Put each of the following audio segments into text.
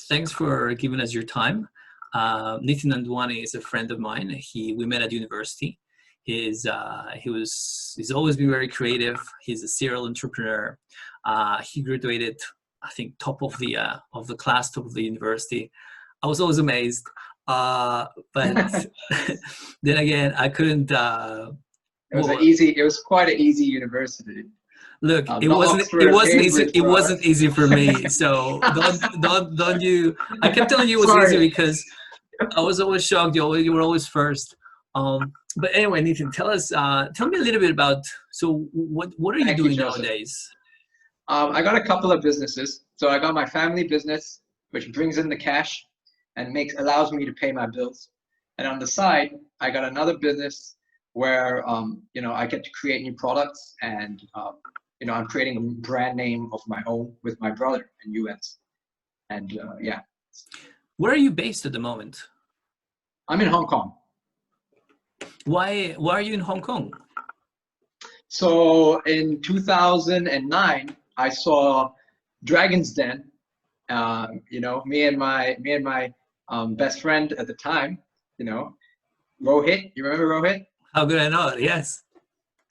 Thanks for giving us your time. Nitin Nandwani is a friend of mine. We met at university. He's always been very creative. He's a serial entrepreneur. He graduated, I think, top of the class, top of the university. I was always amazed, but then again, I couldn't. It was quite an easy university. Look, it not wasn't. Oxford It or wasn't easy. Cambridge It for wasn't us. easy for me. So don't you. I kept telling you it was Sorry. easy because I was always shocked. You were always first. But anyway, Nathan, tell me a little bit about. So what are you Thank you, doing Joseph. nowadays? I got a couple of businesses. So I got my family business, which brings in the cash and allows me to pay my bills. And on the side, I got another business where I get to create new products, and I'm creating a brand name of my own with my brother in US. And yeah. Where are you based at the moment? I'm in Hong Kong. Why are you in Hong Kong? So in 2009, I saw Dragon's Den. Me and my best friend at the time, Rohit. You remember Rohit? How could I not? Yes.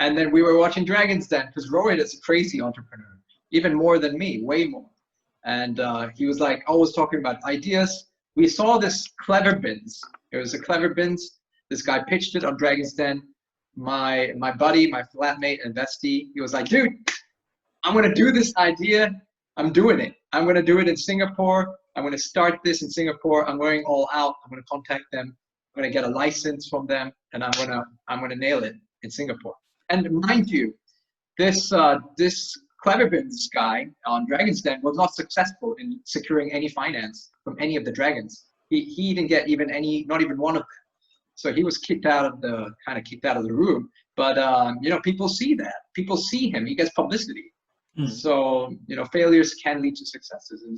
And then we were watching Dragon's Den because Rohit is a crazy entrepreneur, even more than me, way more. And he was like always talking about ideas. We saw this Clever Bins. It was a Clever Bins. This guy pitched it on Dragon's Den. My buddy, my flatmate and bestie, he was like, dude, I'm gonna do this idea. I'm doing it. I'm gonna do it in Singapore. I'm gonna start this in Singapore. I'm going all out. I'm gonna contact them. I'm gonna get a license from them, and I'm gonna nail it in Singapore. And mind you, this Clever Bins guy on Dragon's Den was not successful in securing any finance from any of the dragons. He didn't get even not even one of them. So he was kicked out of the room. But people see that. People see him. He gets publicity. So failures can lead to successes. And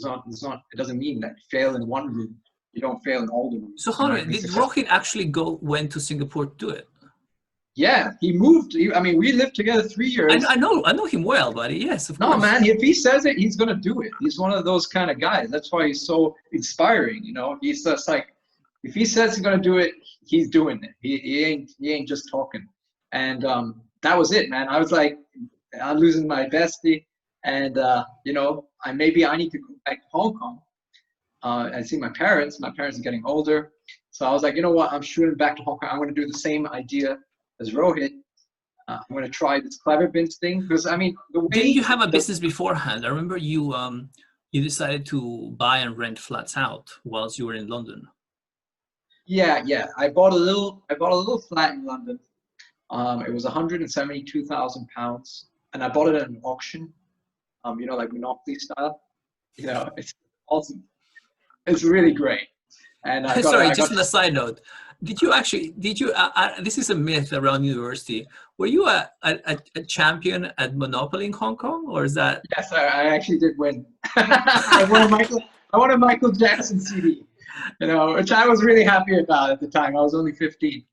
it doesn't mean that you fail in one room, you don't fail in all the rooms. So hold on, did Rohit actually went to Singapore to do it? Yeah, he moved. We lived together 3 years. I know him well, buddy. Yes, of course. No, man, if he says it, he's gonna do it. He's one of those kind of guys. That's why he's so inspiring. He's just like, if he says he's gonna do it, he's doing it. He ain't just talking. And that was it, man. I was like, I'm losing my bestie, and I need to go back to Hong Kong and see my parents. My parents are getting older, so I was like, you know what? I'm shooting back to Hong Kong. I'm gonna do the same idea as Rohit. I'm gonna try this Clever Bins thing because didn't you have a business beforehand? I remember you decided to buy and rent flats out whilst you were in London. Yeah. I bought a little flat in London. It was £172,000, and I bought it at an auction. Like Monopoly style. It's awesome. It's really great. And just on a side note, did you this is a myth around university, were you a champion at Monopoly in Hong Kong, or is that? Yes, I actually did win. I won a Michael Jackson CD, which I was really happy about at the time. I was only 15,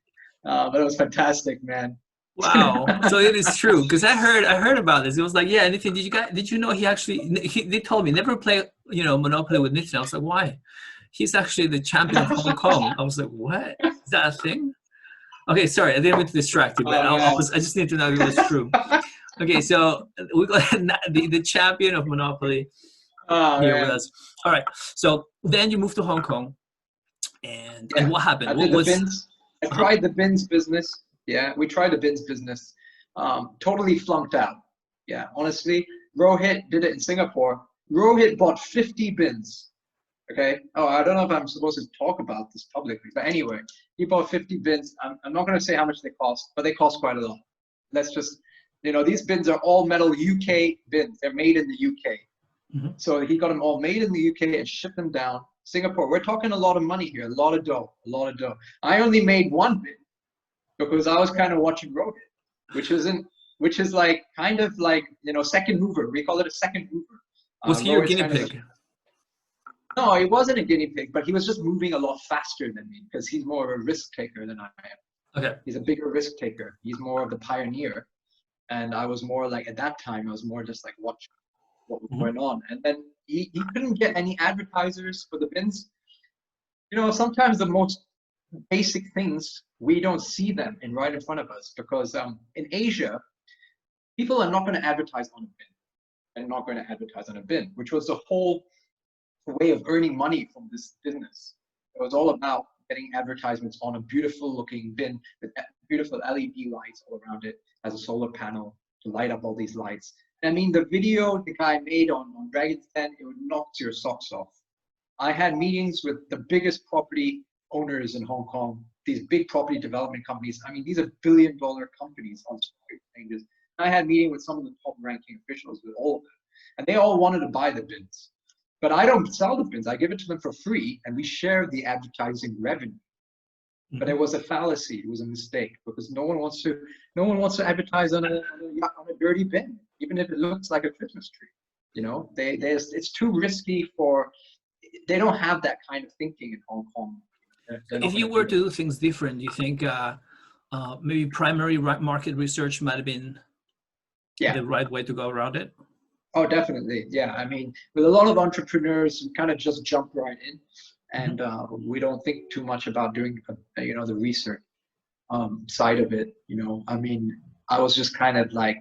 but it was fantastic, man. Wow. So it is true, because I heard about this. It was like, yeah, Nitin, did you know they told me never play Monopoly with Nitin. I was like, why? He's actually the champion of Hong Kong. I was like, what? Is that a thing? Okay, sorry, I didn't mean to distract you, but I just need to know if it was true. Okay, so we got the champion of Monopoly here with us. All right, so then you moved to Hong Kong, and what happened? I tried the bins business. Yeah, we tried the bins business. Totally flunked out. Yeah, honestly, Rohit did it in Singapore. Rohit bought 50 bins. Okay. Oh, I don't know if I'm supposed to talk about this publicly, but anyway, he bought 50 bins. I'm not going to say how much they cost, but they cost quite a lot. Let's just, these bins are all metal UK bins. They're made in the UK. Mm-hmm. So he got them all made in the UK and shipped them down Singapore. We're talking a lot of money here, a lot of dough. I only made one bin because I was kind of watching Rohit, which is like kind of like second mover. We call it a second mover. Was he your guinea pig? No, he wasn't a guinea pig, but he was just moving a lot faster than me because he's more of a risk taker than I am. Okay. He's a bigger risk taker. He's more of the pioneer. And I was more like, at that time, I was more just like watching what was going on. And then he couldn't get any advertisers for the bins. You know, sometimes the most basic things, we don't see them right in front of us, because in Asia, people are not going to advertise on a bin. They're not going to advertise on a bin, which was the whole way of earning money from this business. It was all about getting advertisements on a beautiful looking bin with beautiful LED lights all around it, has a solar panel to light up all these lights. And I mean, the video the guy made on Dragon's Den, it would knock your socks off. I had meetings with the biggest property owners in Hong Kong, these big property development companies. I mean, these are billion-dollar companies on stock exchanges. I had meeting with some of the top-ranking officials with all of them, and they all wanted to buy the bins. But I don't sell the bins. I give it to them for free, and we share the advertising revenue. But it was a fallacy. It was a mistake, because no one wants to advertise on a dirty bin, even if it looks like a Christmas tree. You know, it's too risky for. They don't have that kind of thinking in Hong Kong. If you were to do things different, do you think maybe primary market research might have been the right way to go around it? Oh, definitely. Yeah. I mean, with a lot of entrepreneurs, we kind of just jump right in, and we don't think too much about doing, the research side of it. You know, I mean, I was just kind of like,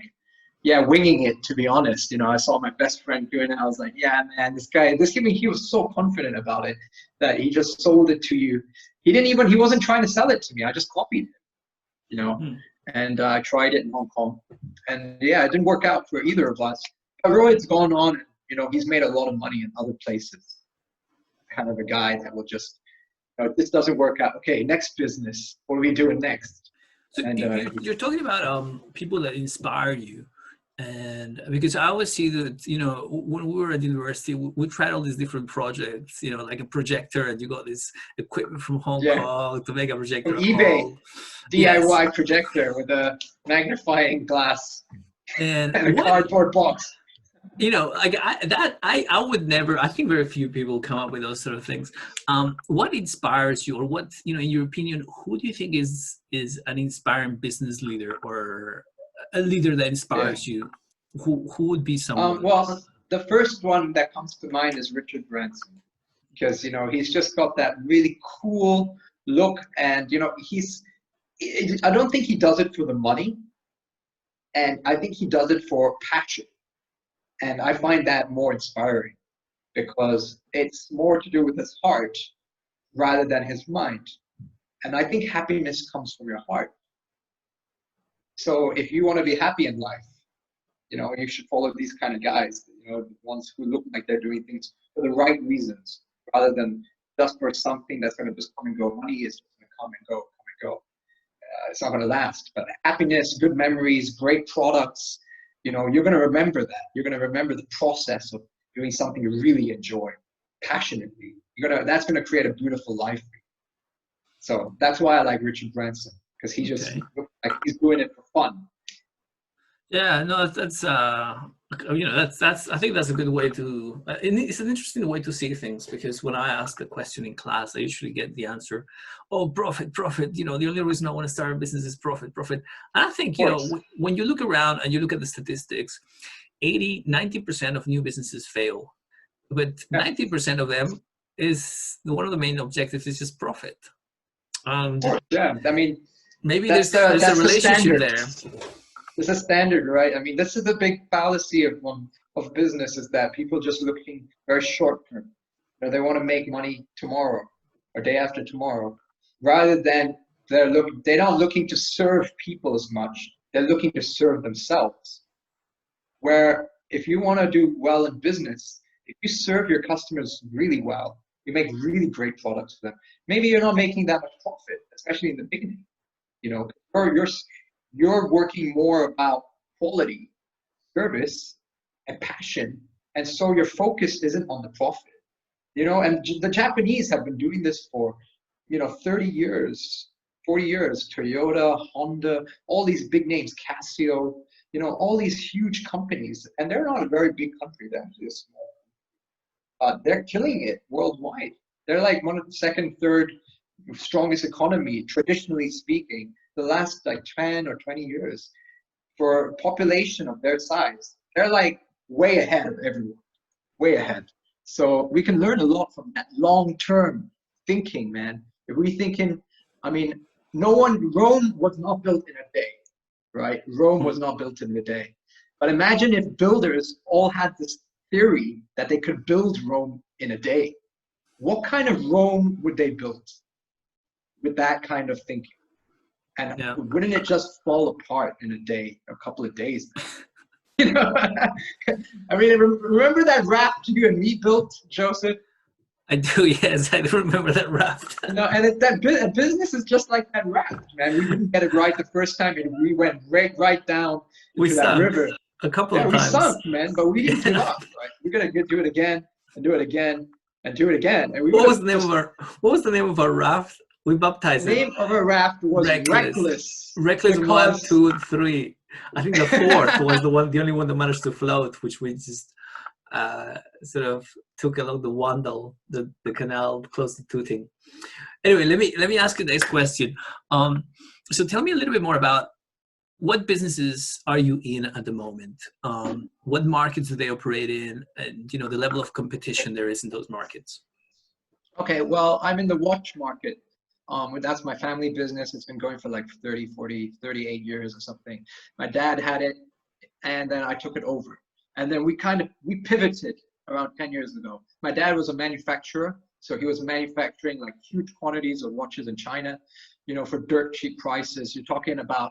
winging it, to be honest. You know, I saw my best friend doing it. I was like, yeah, man, he was so confident about it that he just sold it to you. He wasn't trying to sell it to me. I just copied it, you know, and I tried it in Hong Kong, and it didn't work out for either of us. But Rohit's gone on, you know, he's made a lot of money in other places. Kind of a guy that will just, this doesn't work out. Okay, next business. What are we doing next? So you're talking about people that inspire you. And because I always see that, you know, when we were at university, we tried all these different projects, you know, like a projector, and you got this equipment from Hong Kong to make a projector. From eBay, DIY projector with a magnifying glass and a cardboard box. You know, like I would never. I think very few people come up with those sort of things. What inspires you, or what, you know, in your opinion, who do you think is an inspiring business leader, or a leader that inspires you? Who would be someone? Well, the first one that comes to mind is Richard Branson, because, you know, he's just got that really cool look, and, you know, I don't think he does it for the money, and I think he does it for passion. And I find that more inspiring, because it's more to do with his heart rather than his mind. And I think happiness comes from your heart. So if you want to be happy in life, you know, you should follow these kind of guys, you know, the ones who look like they're doing things for the right reasons, rather than just for something that's going to just come and go. Money is just going to come and go, come and go. It's not going to last. But happiness, good memories, great products, you know, you're going to remember that. You're going to remember the process of doing something you really enjoy passionately. That's going to create a beautiful life for you. So that's why I like Richard Branson, because he just looks like he's doing it for fun. Yeah, no, that's you know, that's I think that's a good way to. It's an interesting way to see things, because when I ask a question in class, I usually get the answer, "Oh, profit, profit." You know, the only reason I want to start a business is profit, profit. And I think, you know, when you look around and you look at the statistics, 90% of new businesses fail, but 90% of them is one of the main objectives is just profit. Yeah, I mean, maybe there's a relationship there. It's a standard, right? I mean, this is the big fallacy of business, is that people just looking very short term. You know, they want to make money tomorrow or day after tomorrow, rather than they're not looking to serve people as much. They're looking to serve themselves. Where if you want to do well in business, if you serve your customers really well, you make really great products for them. Maybe you're not making that much profit, especially in the beginning. You know, you're working more about quality, service, and passion, and so your focus isn't on the profit. You know, and the Japanese have been doing this for, you know, 30 years, 40 years. Toyota, Honda, all these big names, Casio, you know, all these huge companies, and they're not a very big country. They're actually small. They're killing it worldwide. They're like one of the second, third strongest economy, traditionally speaking, the last like 10 or 20 years for a population of their size. They're like way ahead of everyone, way ahead. So we can learn a lot from that long-term thinking, man. If we thinking, I mean, Rome was not built in a day, right? Rome was not built in a day. But imagine if builders all had this theory that they could build Rome in a day. What kind of Rome would they build with that kind of thinking? And wouldn't it just fall apart in a day, a couple of days? You know, I mean, remember that raft you and me built, Joseph? I do, yes, I do remember that raft. No, and that business is just like that raft, man. We didn't get it right the first time, and we went right down into that river. A couple of times. We sunk, man, but we didn't give up, right? We're gonna do it again and do it again and do it again. And what was the name of our raft? We baptized it. The name of our raft was Reckless. Reckless 1, 2, 3. I think the fourth was the only one that managed to float, which we just sort of took along the Wandle, the canal close to Tooting. Anyway, let me ask you the next question. So tell me a little bit more about what businesses are you in at the moment? What markets do they operate in, and the level of competition there is in those markets? Okay, well, I'm in the watch market. That's my family business. It's been going for like 30, 40, 38 years or something. My dad had it, and then I took it over. And then we pivoted around 10 years ago. My dad was a manufacturer, so he was manufacturing like huge quantities of watches in China, for dirt cheap prices. You're talking about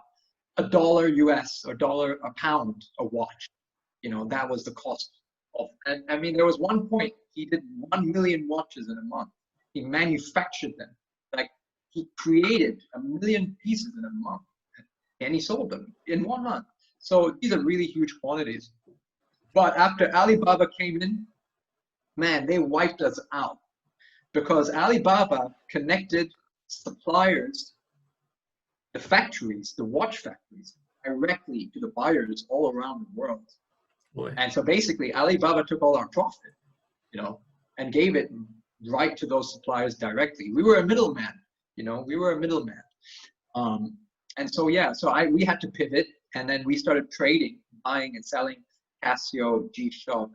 $1 US or $1 a pound a watch. That was the cost of. And I mean, there was one point he did 1 million watches in a month. He manufactured them. Like, he created 1 million pieces in a month, and he sold them in 1 month. So these are really huge quantities. But after Alibaba came in, man, they wiped us out, because Alibaba connected suppliers, the factories, the watch factories, directly to the buyers all around the world. Boy. And so basically Alibaba took all our profit, and gave it right to those suppliers directly. We were a middleman, and so, we had to pivot, and then we started trading, buying and selling Casio, G-Shock,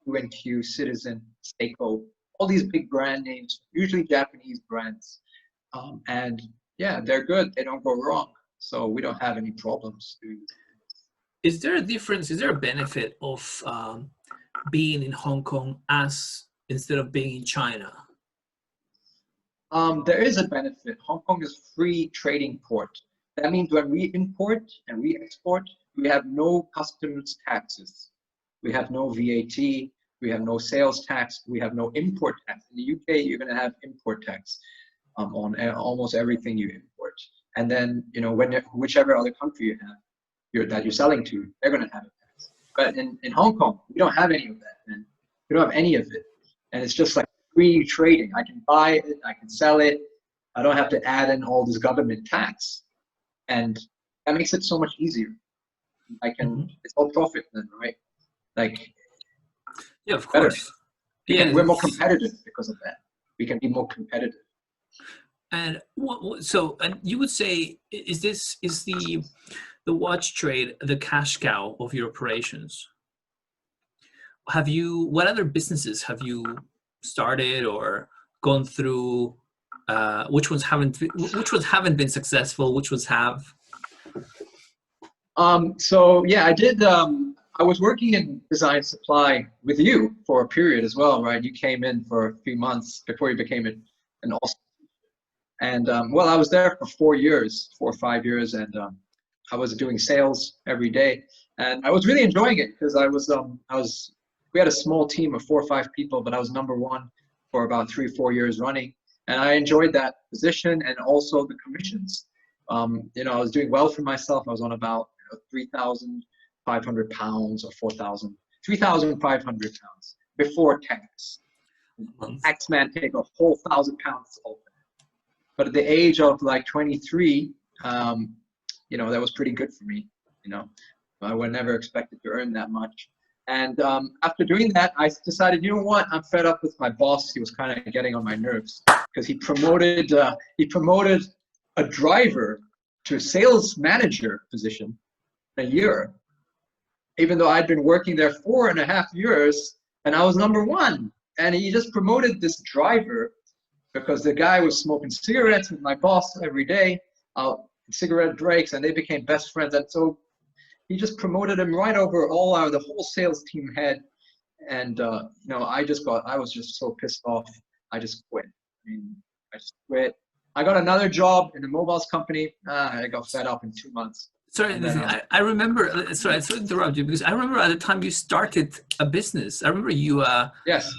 UNQ, Citizen, Seiko, all these big brand names, usually Japanese brands. And yeah, they're good. They don't go wrong. So we don't have any problems doing this. Is there a difference? Is there a benefit of being in Hong Kong instead of being in China? There is a benefit. Hong Kong is a free trading port. That means when we import and we export, we have no customs taxes. We have no VAT. We have no sales tax. We have no import tax. In the UK, you're going to have import tax on almost everything you import. And then, whichever other country you have that you're selling to, they're going to have a tax. But in Hong Kong, we don't have any of that, man. We don't have any of it. And it's just like free trading. I can buy it. I can sell it. I don't have to add in all this government tax. And that makes it so much easier. It's all profit then, right? Like, yeah, of course. We're more competitive because of that. We can be more competitive. And and you would say, is the watch trade the cash cow of your operations? What other businesses have you started or gone through? Which ones haven't been successful? Which ones have? So yeah, I did. I was working in design supply with you for a period as well, right? You came in for a few months before you became an awesome. And well, I was there for 4 or 5 years, and I was doing sales every day, and I was really enjoying it because we had a small team of 4 or 5 people, but I was #1 for about 3 or 4 years running, and I enjoyed that position and also the commissions. I was doing well for myself. I was on about 3,500 pounds or 3,500 pounds before tax. Tax man take a whole 1,000 pounds off. But at the age of like 23, that was pretty good for me. I would never expected to earn that much. And after doing that, I decided, you know what? I'm fed up with my boss. He was kind of getting on my nerves because he promoted a driver to a sales manager position in a year, even though I'd been working there 4.5 years and I was #1. and he just promoted this driver because the guy was smoking cigarettes with my boss every day, cigarette breaks, and they became best friends. And so he just promoted him right over the whole sales team head. And I was just so pissed off. I just quit. I just quit. I got another job in a mobiles company. I got fed up in 2 months. Sorry, I remember. Sorry, I to interrupt you because I remember at the time you started a business. I remember you. Yes.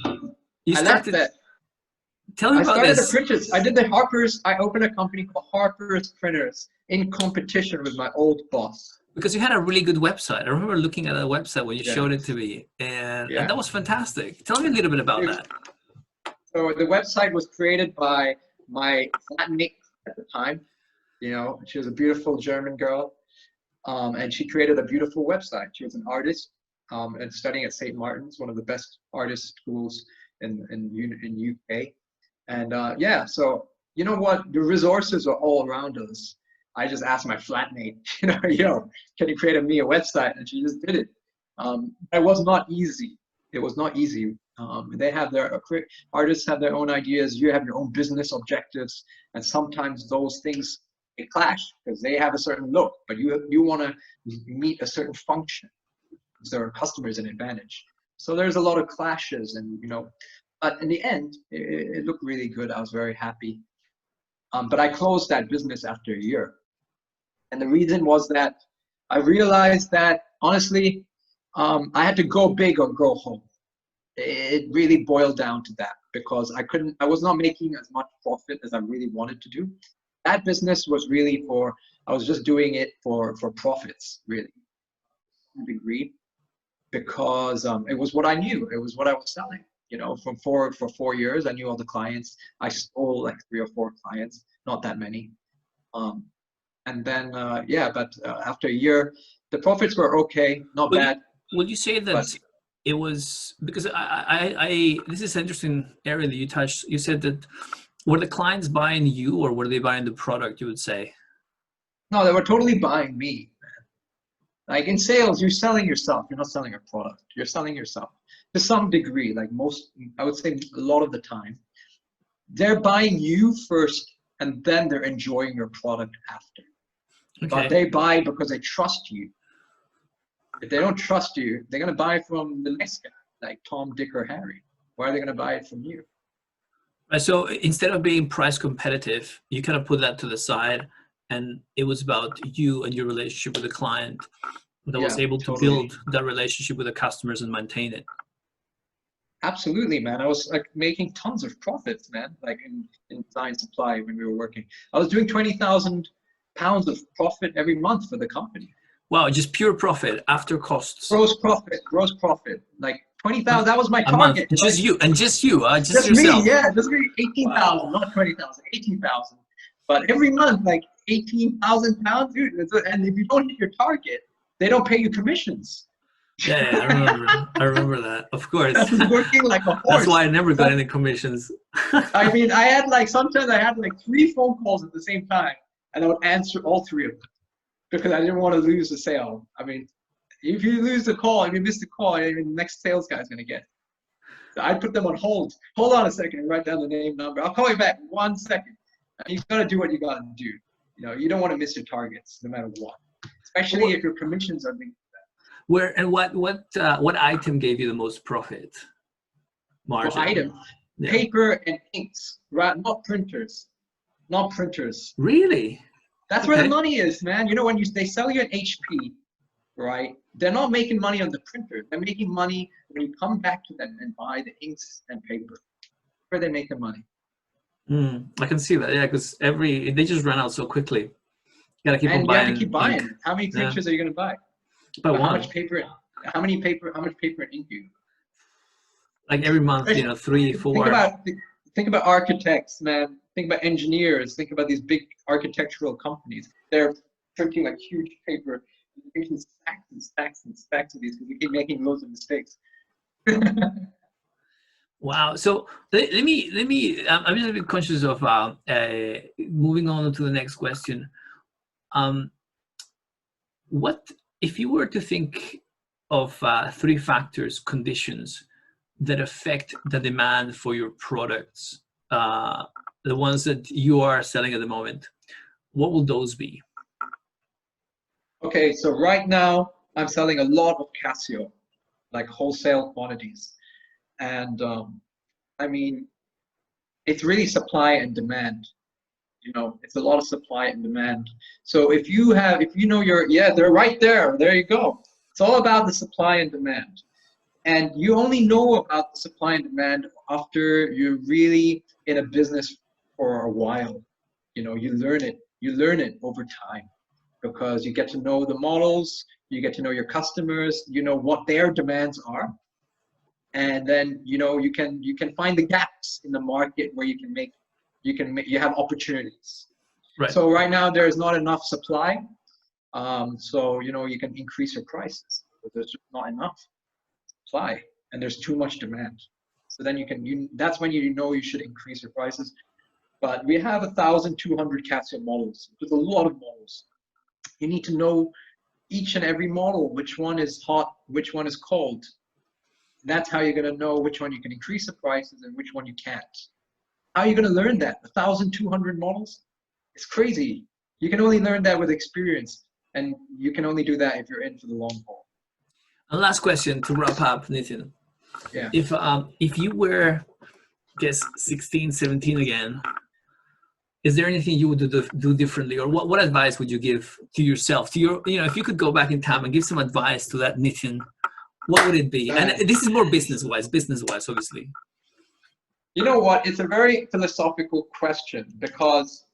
You started. I left that. Tell me about this. I started the printers. I did the Harper's. I opened a company called Harper's Printers in competition with my old boss. Because you had a really good website. I remember looking at a website when you showed it to me, and that was fantastic. Tell me a little bit about that. So the website was created by my flatmate at the time. She was a beautiful German girl, and she created a beautiful website. She was an artist and studying at St. Martin's, one of the best artist schools in UK. And so you know what? The resources are all around us. I just asked my flatmate, can you create me a website? And she just did it. It was not easy. It was not easy. They have artists have their own ideas. You have your own business objectives, and sometimes those things they clash because they have a certain look, but you want to meet a certain function. So our customers an advantage. So there's a lot of clashes, and but in the end, it looked really good. I was very happy. But I closed that business after a year. And the reason was that I realized that, honestly, I had to go big or go home. It really boiled down to that because I was not making as much profit as I really wanted to do. That business was really I was just doing it for profits, really, to a degree, because it was what I knew. It was what I was selling. For 4 years, I knew all the clients. I stole like 3 or 4 clients, not that many. And then, but after a year, the profits were okay, not bad. Would you say that it was, because this is an interesting area that you touched. You said that, were the clients buying you or were they buying the product, you would say? No, they were totally buying me. Like in sales, you're selling yourself. You're not selling a product. You're selling yourself to some degree. Like I would say a lot of the time, they're buying you first and then they're enjoying your product after. Okay. But they buy because they trust you. If they don't trust you, they're going to buy from the next guy, like Tom, Dick, or Harry. Why are they going to buy it from you? So instead of being price competitive, you kind of put that to the side, and it was about you and your relationship with the client that was able to build that relationship with the customers and maintain it. Absolutely, man. I was like making tons of profits, man, like in design supply when we were working. I was doing 20,000 pounds of profit every month for the company. Wow, just pure profit after costs. Gross profit. Like 20,000, that was my target. Just you, just yourself. Me, just me, 18,000, not 20,000, 18,000. But every month, like 18,000 pounds, dude. And if you don't hit your target, they don't pay you commissions. Yeah, I remember that. Of course. I was working like a horse. That's why I never got any commissions. I mean, sometimes I had like 3 phone calls at the same time, and I would answer all 3 of them because I didn't want to lose the sale. I mean, if you lose the call, if you miss the call, the next sales guy is going to get it. So I'd put them on hold. Hold on a second and write down the name, number. I'll call you back 1 second. And you've got to do what you got to do. You don't want to miss your targets no matter what, especially if your commissions are linked. What item gave you the most profit margin? What item? Yeah. Paper and inks, right? Not printers. Really? That's where the money is, man. When they sell you an HP, right? They're not making money on the printer. They're making money when you come back to them and buy the inks and paper. Where they make the money. I can see that, because they just run out so quickly. You gotta keep on buying. You have to keep buying. Ink. How many printers are you gonna buy? But how much paper and ink do you? Like every month, 3, 4. Think about architects, man. Think about engineers. Think about these big architectural companies. They're printing like huge paper, making stacks and stacks and stacks of these because they keep making loads of mistakes. Wow. So let me. I'm just a bit conscious of moving on to the next question. What if you were to think of 3 factors, conditions that affect the demand for your products, the ones that you are selling at the moment, what will those be? Okay, so right now I'm selling a lot of Casio, like wholesale quantities. And I mean, it's really supply and demand. You know, it's a lot of supply and demand. So if you know yeah, they're right there. There you go. It's all about the supply and demand. And you only know about the supply and demand after you're really in a business for a while. You know, you learn it over time, because you get to know the models, you get to know your customers, you know what their demands are. And then, you know, you can find the gaps in the market where you have opportunities. Right. So right now there is not enough supply. So, you know, you can increase your prices, but there's just not enough supply and there's too much demand. So then that's when you know you should increase your prices. But we have 1,200 Casio models. There's a lot of models. You need to know each and every model, which one is hot, which one is cold. That's how you're going to know which one you can increase the prices and which one you can't. How are you going to learn that? 1,200 models? It's crazy. You can only learn that with experience, and you can only do that if you're in for the long haul. And last question to wrap up, Nitin. Yeah. If you were, guess, 16, 17 again, is there anything you would do differently, or what advice would you give to yourself, to your, you know, if you could go back in time and give some advice to that Nitin, what would it be? And this is more business-wise, obviously. You know what? It's a very philosophical question, because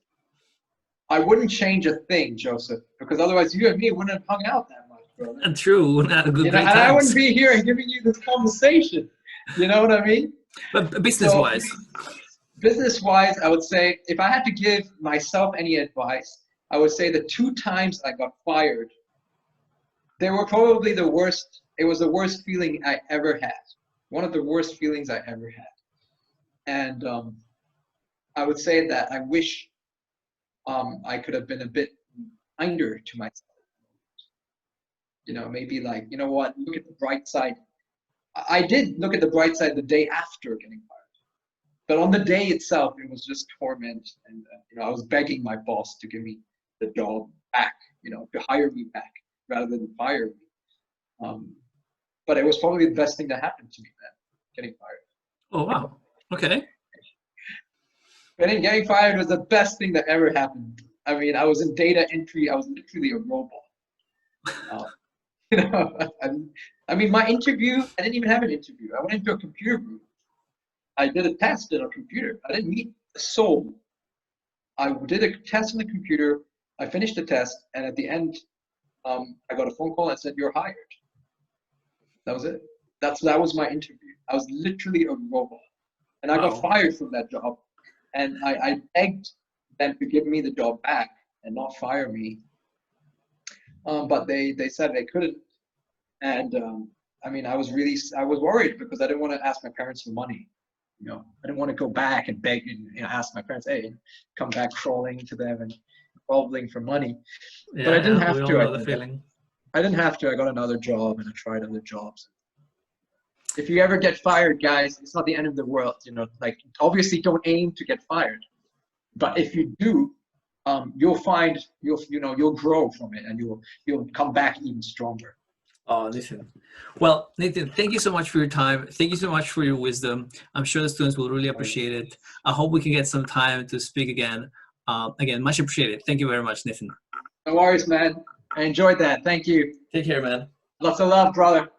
I wouldn't change a thing, Joseph, because otherwise you and me wouldn't have hung out that much, brother. And true, we had a good, you know, great and I times. wouldn't be here giving you this conversation. You know what I mean? But business-wise. Business-wise, I would say, if I had to give myself any advice, I would say the 2 times I got fired, they were probably the worst. It was the worst feeling I ever had. One of the worst feelings I ever had. And I would say that I wish I could have been a bit kinder to myself. You know, maybe like, you know what, look at the bright side. I did look at the bright side the day after getting fired. But on the day itself, it was just torment. And, you know, I was begging my boss to give me the job back, you know, to hire me back rather than fire me. But it was probably the best thing that happened to me then, getting fired. Oh, wow. Okay. Getting fired was the best thing that ever happened. I mean, I was in data entry. I was literally a robot. You know, I mean, my interview, I didn't even have an interview. I went into a computer room. I did a test in a computer. I didn't meet a soul. I did a test on the computer. I finished the test, and at the end, I got a phone call and said, "You're hired." That was it. That was my interview. I was literally a robot, and I got fired from that job. And I begged them to give me the job back and not fire me. But they said they couldn't. And I mean, I was worried because I didn't want to ask my parents for money. You know, I didn't want to go back and beg and, you know, ask my parents, hey, come back crawling to them and groveling for money. Yeah, but I didn't have we all to. know the feeling. I didn't have to. I got another job and I tried other jobs. If you ever get fired, guys, it's not the end of the world. You know, like, obviously don't aim to get fired. But if you do, you'll grow from it, and you'll come back even stronger. Oh, Nitin. Well, Nitin, thank you so much for your time. Thank you so much for your wisdom. I'm sure the students will really appreciate it. I hope we can get some time to speak again. Again, much appreciated. Thank you very much, Nitin. No worries, man. I enjoyed that. Thank you. Take care, man. Lots of love, brother.